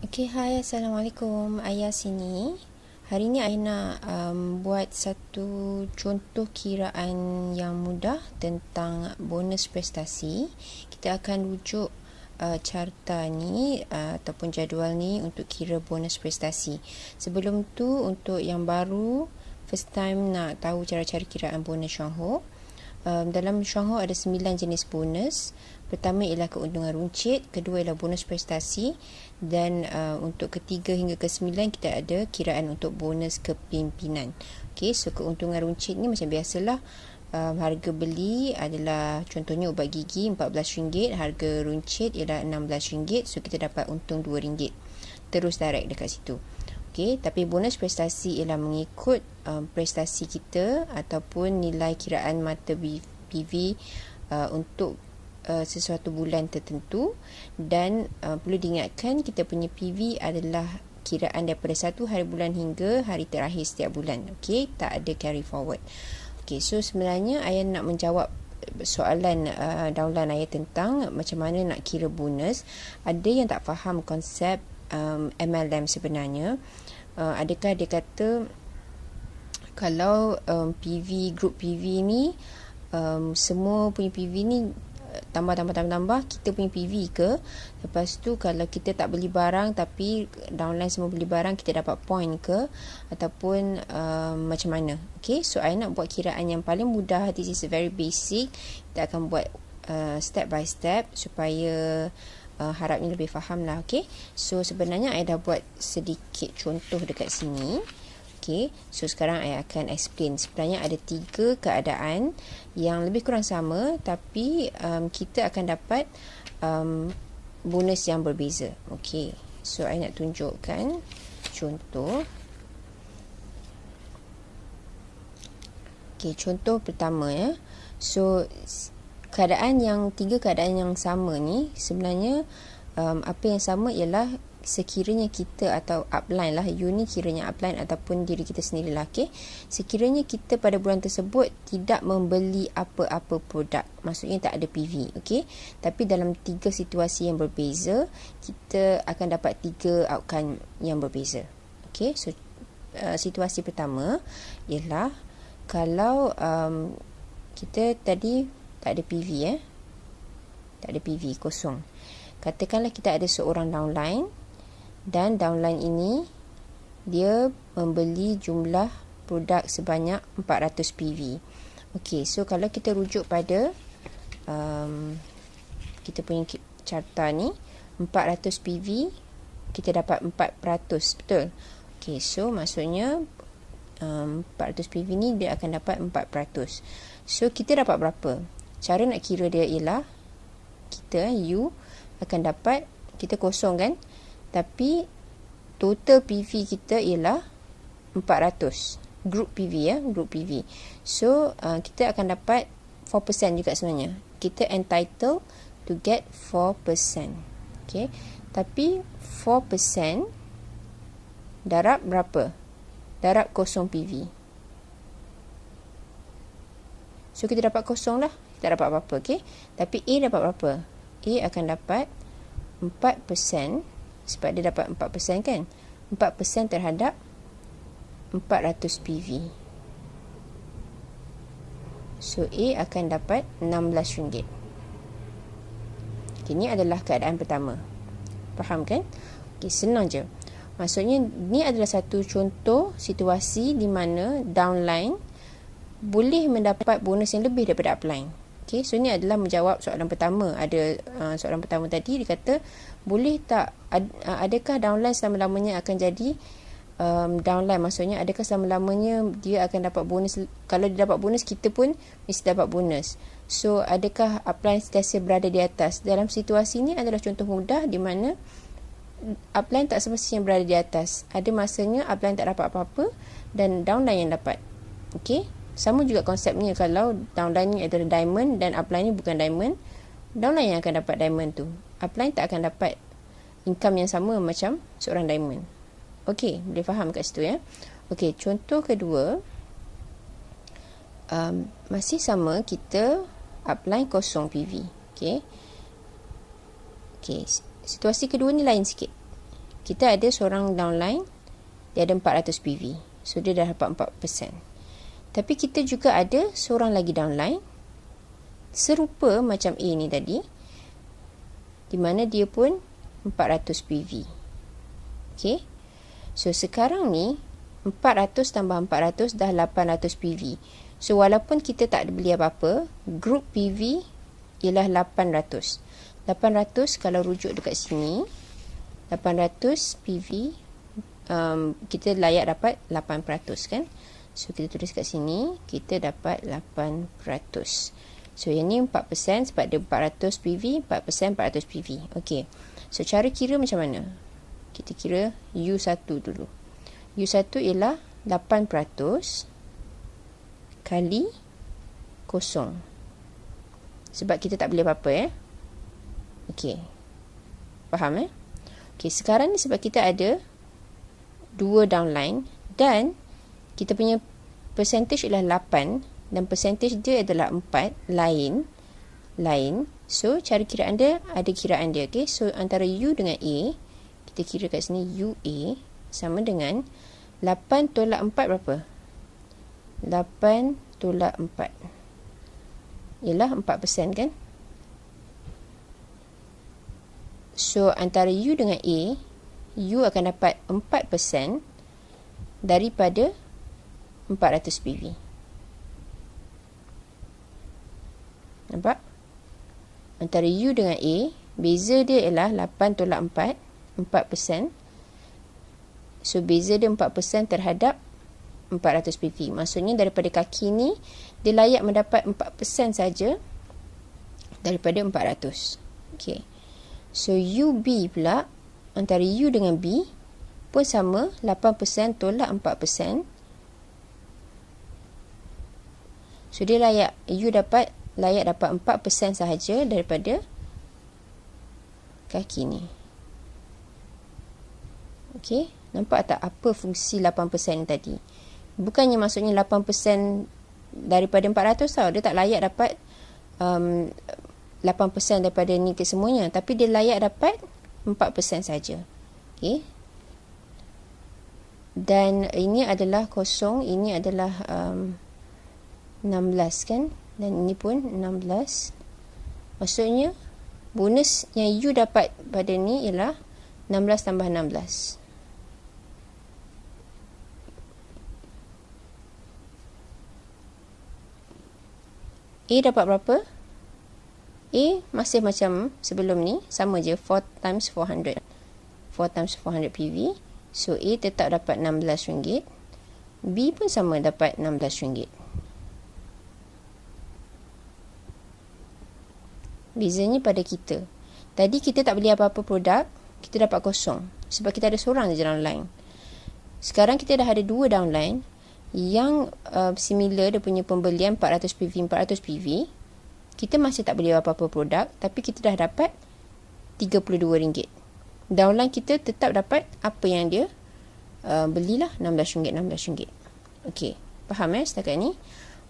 Okay, hai, Assalamualaikum. Ayah sini. Hari ni Ayah nak buat satu contoh kiraan yang mudah tentang bonus prestasi. Kita akan rujuk carta ni ataupun jadual ni untuk kira bonus prestasi. Sebelum tu, untuk yang baru, first time nak tahu cara-cara kiraan bonus Syongho. Dalam Syongho ada 9 jenis bonus. Pertama ialah keuntungan runcit, kedua ialah bonus prestasi, dan untuk ketiga hingga ke-9 kita ada kiraan untuk bonus kepimpinan. Okey, so keuntungan runcit ni macam biasalah, harga beli adalah contohnya ubat gigi RM14, harga runcit ialah RM16, so kita dapat untung RM2. Terus direct dekat situ. Okey, tapi bonus prestasi ialah mengikut prestasi kita ataupun nilai kiraan mata PV untuk sesuatu bulan tertentu, dan perlu diingatkan kita punya PV adalah kiraan daripada satu hari bulan hingga hari terakhir setiap bulan. Okey, tak ada carry forward. Okey, so sebenarnya Ayah nak menjawab soalan downline Ayah tentang macam mana nak kira bonus. Ada yang tak faham konsep MLM sebenarnya. Adakah dia kata kalau PV, group PV ni semua punya PV ni tambah kita punya PV ke? Lepas tu kalau kita tak beli barang tapi downline semua beli barang, kita dapat point ke? Ataupun macam mana? Okay, so I nak buat kiraan yang paling mudah. This is very basic. Kita akan buat step by step supaya harapnya lebih faham lah. Okay, so sebenarnya I dah buat sedikit contoh dekat sini. Okay, so sekarang I akan explain. Sebenarnya ada 3 keadaan yang lebih kurang sama, tapi kita akan dapat bonus yang berbeza. Okay, so I nak tunjukkan contoh. Okay, contoh pertama ya. So 3 keadaan yang sama ni sebenarnya apa yang sama ialah sekiranya kita atau upline lah, you ni kiranya upline ataupun diri kita sendiri lah. Okay, sekiranya kita pada bulan tersebut tidak membeli apa-apa produk, maksudnya tak ada PV. Okay, tapi dalam 3 situasi yang berbeza, kita akan dapat 3 outcome yang berbeza. Okay, so situasi pertama ialah kalau kita tadi tak ada PV tak ada PV, kosong. Katakanlah kita ada seorang downline, dan downline ini dia membeli jumlah produk sebanyak 400 PV. Okey, so kalau kita rujuk pada kita punya carta ni, 400 PV kita dapat 4%, betul? Okey, so maksudnya 400 PV ni dia akan dapat 4%. So kita dapat berapa? Cara nak kira dia ialah kita, you akan dapat, kita kosong kan, tapi total PV kita ialah 400, group PV group PV. So kita akan dapat 4% juga sebenarnya. Kita entitled to get 4%. Okay, tapi 4% darab berapa? Darab kosong PV. So kita dapat kosong lah, kita dapat apa-apa. Okay, tapi A dapat berapa? A akan dapat 4%, sebab dia dapat 4% kan, 4% terhadap 400 PV. So A akan dapat RM16. Okay, ini adalah keadaan pertama. Faham kan? Okay, senang je. Maksudnya ni adalah satu contoh situasi di mana downline boleh mendapat bonus yang lebih daripada upline. Okay, so ni adalah menjawab soalan pertama. Ada soalan pertama tadi, dia kata boleh tak, adakah downline selama-lamanya akan jadi downline? Maksudnya adakah selama-lamanya dia akan dapat bonus? Kalau dia dapat bonus, kita pun mesti dapat bonus. So adakah upline sentiasa berada di atas? Dalam situasi ni adalah contoh mudah di mana upline tak semestinya berada di atas. Ada masanya upline tak dapat apa-apa dan downline yang dapat. Okay, sama juga konsepnya. Kalau downline ni adalah diamond dan upline ni bukan diamond, downline yang akan dapat diamond tu. Upline tak akan dapat income yang sama macam seorang diamond. Okey, boleh faham kat situ ya. Okey, contoh kedua, masih sama, kita upline kosong PV. Okey, situasi kedua ni lain sikit. kita ada seorang downline, dia ada 400 PV. So, dia dah dapat 4%. Tapi kita juga ada seorang lagi downline, serupa macam A ni tadi, di mana dia pun 400 PV. Okay. So, sekarang ni, 400 tambah 400 dah 800 PV. So, walaupun kita tak ada beli apa-apa, group PV ialah 800. 800 kalau rujuk dekat sini, 800 PV, kita layak dapat 8% kan. So, kita tulis kat sini, kita dapat 8%. So, yang ni 4% sebab dia 400 PV, 4% 400 PV. Okay. So, cara kira macam mana? Kita kira U1 dulu. U1 ialah 8% kali kosong. Sebab kita tak boleh apa-apa Okey. Faham Okey, sekarang ni sebab kita ada 2 downline dan kita punya percentage ialah 8 dan percentage dia adalah 4 lain. So, cara kiraan dia ada kiraan dia. Okey, so antara U dengan A, kita kira kat sini UA sama dengan 8 tolak 4 berapa? 8 tolak 4 ialah 4% kan? So, antara U dengan A, U akan dapat 4% daripada 400 PV. Nampak? Antara U dengan A, beza dia ialah 8 tolak 4, 4%. So, beza dia 4% terhadap 400 PV. Maksudnya, daripada kaki ni, dia layak mendapat 4% saja daripada 400. Okay. So, UB pula, antara U dengan B pun sama, 8% tolak 4%. So, dia layak 4% sahaja daripada kaki ni. Okey, nampak tak apa fungsi 8% tadi? Bukannya maksudnya 8% daripada 400 tau. Dia tak layak dapat 8% daripada ni ke semuanya, tapi dia layak dapat 4% saja. Okey. Dan ini adalah kosong, ini adalah 16 kan, dan ini pun 16. Maksudnya bonus yang you dapat pada ni ialah 16 tambah 16. A dapat berapa? A masih macam sebelum ni, sama je, 4 times 400. 4 times 400 PV. So, A tetap dapat RM16. B pun sama, dapat RM16. Bezanya pada kita. Tadi kita tak beli apa-apa produk, kita dapat kosong. Sebab kita ada seorang je downline. Sekarang kita dah ada 2 downline yang similar, dia punya pembelian 400 PV, 400 PV. Kita masih tak beli apa-apa produk, tapi kita dah dapat RM32. Downline kita tetap dapat apa yang dia belilah, RM16, RM16. Okey, faham setakat ni?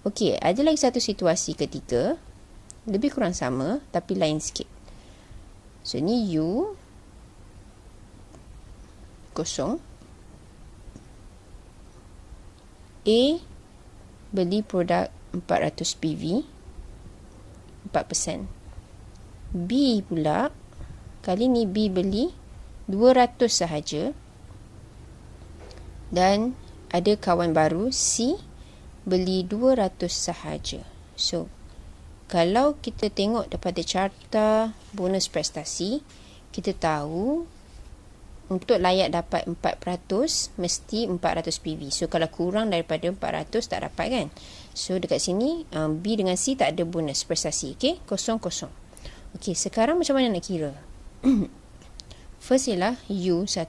Okey, ada lagi satu situasi ketiga, lebih kurang sama tapi lain sikit. So, ni U kosong. A beli produk 400 PV, 4%. B pula, kali ni B beli 200 sahaja. Dan ada kawan baru C beli 200 sahaja. So, kalau kita tengok daripada carta bonus prestasi, kita tahu untuk layak dapat 4% mesti 400 PV. So, kalau kurang daripada 400 tak dapat kan. So, dekat sini B dengan C tak ada bonus prestasi. Okay, kosong-kosong. Okay, sekarang macam mana nak kira? First ialah U1.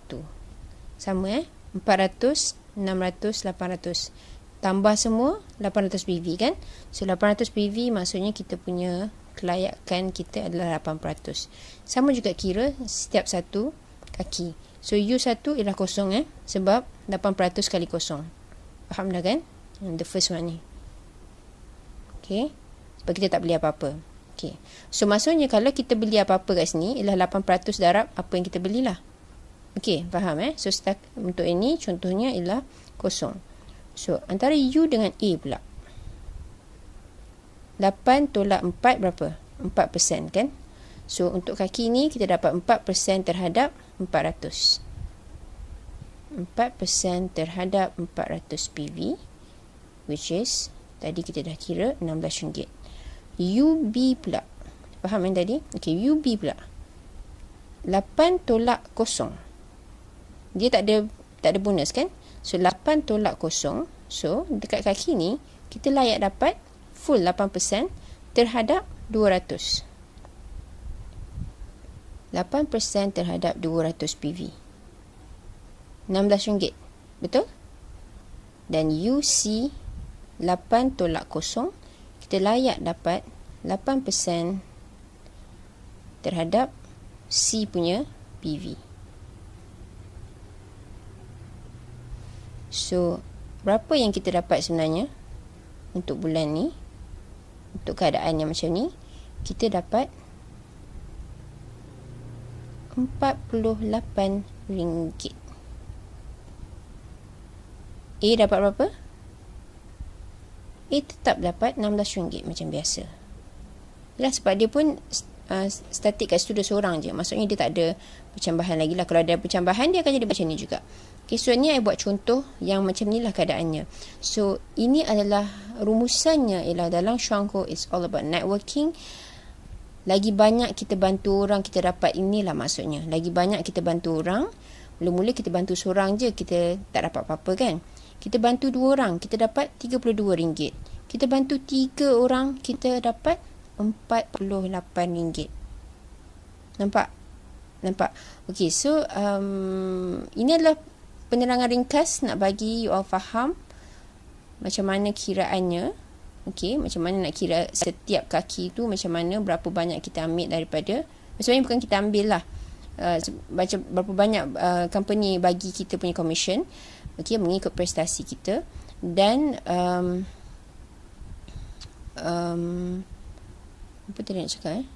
Sama 400, 600, 800. Tambah semua 800 PV kan. So, 800 PV maksudnya kita punya kelayakan kita adalah 8%. Sama juga kira setiap satu kaki. So, U1 ialah kosong sebab 8% kali kosong. Faham dah kan? The first one ni. Okay. Sebab kita tak beli apa-apa. Okay. So, maksudnya kalau kita beli apa-apa kat sini ialah 8% darab apa yang kita belilah. Okey, faham So untuk ini contohnya ialah kosong. So antara U dengan A pula. 8 tolak 4 berapa? 4% kan? So untuk kaki ni kita dapat 4% terhadap 400. 4% terhadap 400 PV, which is tadi kita dah kira RM16. UB pula. Faham tadi? Okey, UB pula. 8 tolak kosong. Dia tak ada bonus kan? So 8 tolak kosong. So dekat kaki ni kita layak dapat full 8% terhadap 200. 8% terhadap 200 PV. RM16. Betul? Dan UC 8 tolak kosong, kita layak dapat 8% terhadap C punya PV. So, berapa yang kita dapat sebenarnya untuk bulan ni? Untuk keadaan yang macam ni, kita dapat RM48. A dapat berapa? A tetap dapat RM16 macam biasa. Yalah, sebab dia pun statik kat situ dia seorang je. Maksudnya dia tak ada percambahan lagi lah. Kalau ada percambahan, dia akan jadi macam ni juga. Okay, so ni I buat contoh yang macam ni lah keadaannya. So, ini adalah rumusannya ialah dalam Shuangho is all about networking. Lagi banyak kita bantu orang, kita dapat inilah maksudnya. Lagi banyak kita bantu orang, mula-mula kita bantu seorang je, kita tak dapat apa-apa kan. Kita bantu 2 orang, kita dapat RM32. Kita bantu 3 orang, kita dapat RM48. Nampak? Okay, so ini adalah penerangan ringkas nak bagi you all faham macam mana kiraannya. Okay, macam mana nak kira setiap kaki tu, macam mana, berapa banyak kita ambil daripada, maksudnya bukan kita ambil lah, macam berapa banyak company bagi kita punya commission, okay, mengikut prestasi kita. Dan apa tadi nak cakap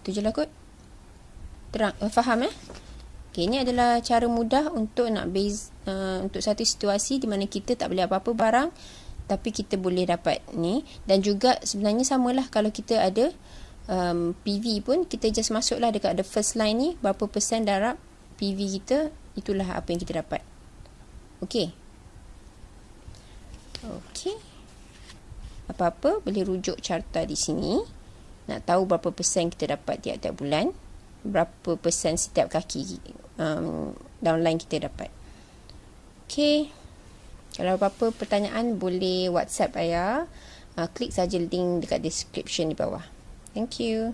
tu je lah kot. Terang, faham okay, ini adalah cara mudah untuk nak base untuk satu situasi di mana kita tak boleh apa-apa barang, tapi kita boleh dapat ni. Dan juga sebenarnya samalah kalau kita ada PV pun, kita just masuklah dekat the first line ni, berapa persen darab PV kita, itulah apa yang kita dapat. Okay. Apa-apa boleh rujuk carta di sini. Nak tahu berapa persen kita dapat tiap-tiap bulan, berapa persen setiap kaki downline kita dapat. Okay. Kalau apa-apa pertanyaan, boleh WhatsApp saya. Klik saja link dekat description di bawah. Thank you.